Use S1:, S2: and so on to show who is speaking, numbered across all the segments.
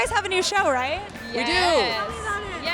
S1: guys have a new show, right?
S2: We do.
S3: Yes,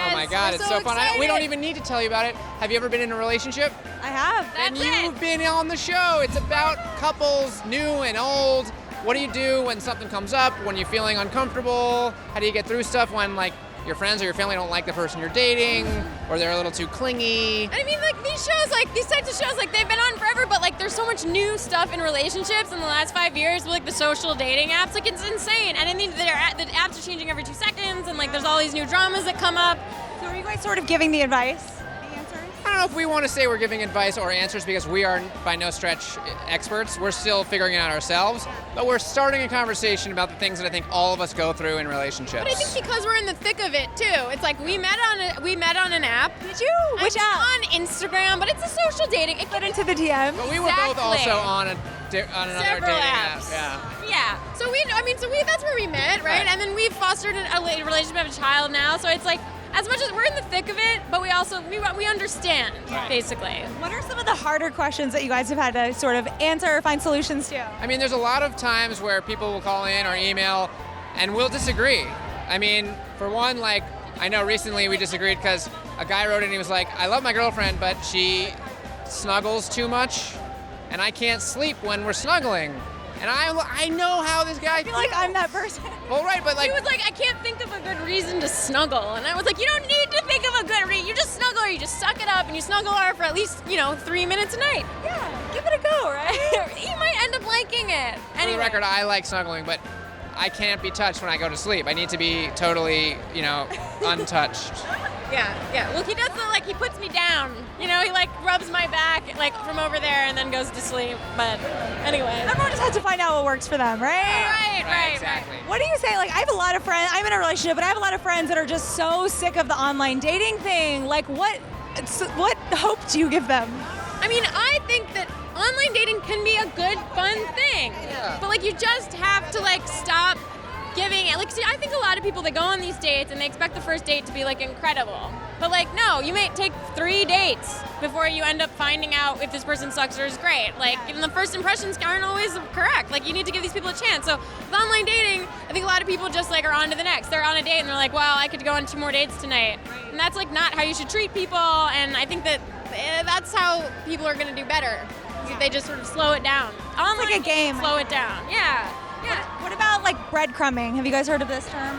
S2: Oh my God, it's so fun. We don't even need to tell you about it. Have you ever been in a relationship?
S1: I have.
S2: Then you've been on the show. It's about couples, new and old. What do you do when something comes up, when you're feeling uncomfortable? How do you get through stuff when, like, your friends or your family don't like the person you're dating, or they're a little too clingy?
S3: I mean, like, these shows, like, these types of shows, like, they've been on forever, but, like, there's so much new stuff in relationships in the last 5 years with, like, the social dating apps. Like, it's insane. And I mean, the apps are changing every 2 seconds, and, like, there's all these new dramas that come up.
S1: So are you guys sort of giving the advice, the answers?
S2: I don't know if we want to say we're giving advice or answers because we are by no stretch experts. We're still figuring it out ourselves, but we're starting a conversation about the things that I think all of us go through in relationships.
S3: But I think because we're in the thick of it too, it's like we met on an app.
S1: Did you? Which app?
S3: On Instagram, but it's a social dating. It
S1: Get into the DM.
S2: But we were both
S3: Exactly.
S2: also on another
S3: Several
S2: dating
S3: apps.
S2: app. Yeah.
S3: Yeah. So that's where we met, right?
S2: Right.
S3: And then we've fostered a relationship of a child now. So it's like, as much as we're in the thick of it, but we also we understand, basically.
S1: What are some of the harder questions that you guys have had to sort of answer or find solutions to?
S2: I mean, there's a lot of times where people will call in or email and we'll disagree. I mean, for one, like, I know recently we disagreed because a guy wrote in and he was like, I love my girlfriend, but she snuggles too much and I can't sleep when we're snuggling. And I know how this guy
S1: I feel like I'm that person.
S2: Well, right, but like...
S3: He was like, I can't think of a good reason to snuggle. And I was like, you don't need to think of a good reason. You just snuggle or you just suck it up and you snuggle her for at least, 3 minutes a night.
S1: Yeah, give it a go, right?
S3: You might end up liking it.
S2: For the record, I like snuggling, but I can't be touched when I go to sleep. I need to be totally, untouched.
S3: Yeah. Well, he does he puts me down. He rubs my back from over there and then goes to sleep. But anyway.
S1: Everyone just has to find out what works for them, right?
S3: Right.
S2: Exactly.
S1: What do you say? Like, I have a lot of friends. I'm in a relationship, but I have a lot of friends that are just so sick of the online dating thing. Like, what hope do you give them?
S3: I mean, I think that online dating can be a good, fun thing.
S2: Yeah.
S3: But you just have to stop giving it. See, I think a lot of people, they go on these dates and they expect the first date to be incredible. But no, you may take 3 dates before you end up finding out if this person sucks or is great. Even the first impressions aren't always correct. You need to give these people a chance. So with online dating, I think a lot of people just are on to the next. They're on a date and they're like, well, I could go on 2 more dates tonight. Right. And that's not how you should treat people. And I think that that's how people are going to do better. Yeah. They just sort of slow it down. Online,
S1: like a game.
S3: Slow it down. Yeah.
S1: What about breadcrumbing? Have you guys heard of this term?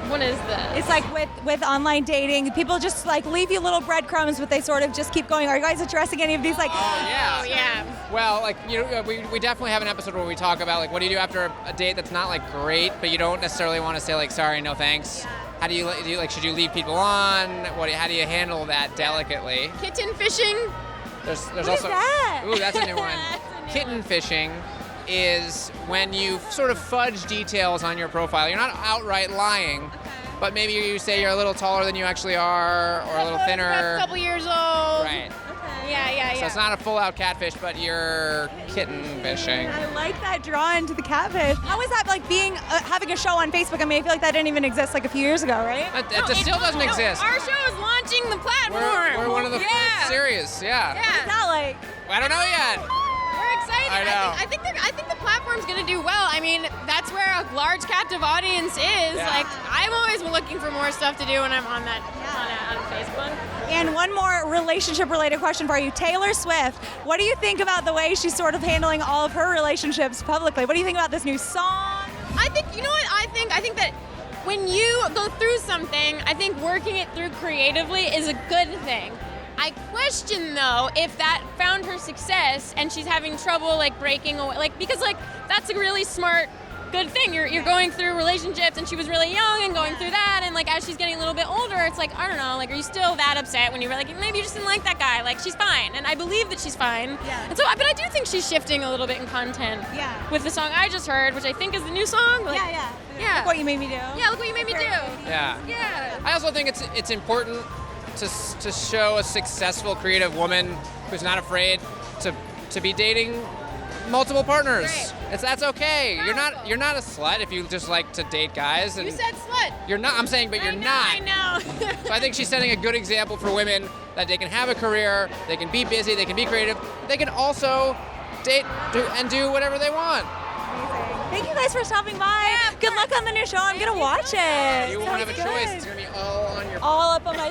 S3: What is this?
S1: It's with online dating, people just leave you little breadcrumbs, but they sort of just keep going. Are you guys addressing any of these?
S2: Oh yeah. Well, we definitely have an episode where we talk about what do you do after a date that's not great, but you don't necessarily want to say sorry, no thanks. Yeah. How do you should you leave people on? How do you handle that delicately?
S3: Kitten fishing.
S2: There's
S1: what
S2: also
S1: is that?
S2: Ooh, that's a new one. Kitten fishing is when you sort of fudge details on your profile. You're not outright lying, but maybe you say you're a little taller than you actually are, or a little thinner.
S3: A couple years old.
S2: Right.
S3: Okay. Yeah.
S2: So it's not a full-out catfish, but you're kitten fishing.
S1: I like that draw into the catfish. How is that being having a show on Facebook? I mean, I feel like that didn't even exist a few years ago, right?
S2: It still doesn't exist.
S3: Our show is launching the platform.
S2: We're one of the first series. Yeah.
S1: What's that like?
S2: I don't know yet.
S3: We're excited.
S2: I know.
S3: I think the platform's going to do well. I mean, that's where a large captive audience is.
S2: Yeah.
S3: I'm always looking for more stuff to do when I'm on Facebook.
S1: And one more relationship-related question for you. Taylor Swift, what do you think about the way she's sort of handling all of her relationships publicly? What do you think about this new song?
S3: I think, you know what I think? I think that when you go through something, I think working it through creatively is a good thing. I question, though, if that found her success and she's having trouble breaking away, because that's a really smart, good thing. You're going through relationships, and she was really young and going through that, and as she's getting a little bit older, it's I don't know, are you still that upset when you were maybe you just didn't like that guy? She's fine, and I believe that she's fine.
S1: Yeah.
S3: And so, but I do think she's shifting a little bit in content.
S1: Yeah.
S3: With the song I just heard, which I think is the new song.
S1: Yeah.
S3: Yeah.
S1: Look what you made me do.
S3: Yeah, look what you made me do.
S2: Yeah.
S3: Yeah.
S2: I also think it's important to show a successful creative woman who's not afraid to be dating multiple partners.
S3: Right.
S2: That's okay. You're not a slut if you just like to date guys. And
S3: You said slut.
S2: you're not. I'm saying, but you're not.
S3: I know.
S2: So I think she's setting a good example for women that they can have a career, they can be busy, they can be creative, they can also date and do whatever they want.
S1: Amazing. Thank you guys for stopping by. Good luck on the new show. I'm gonna watch it.
S2: You won't have a choice. It's gonna be all on your.
S1: All up on my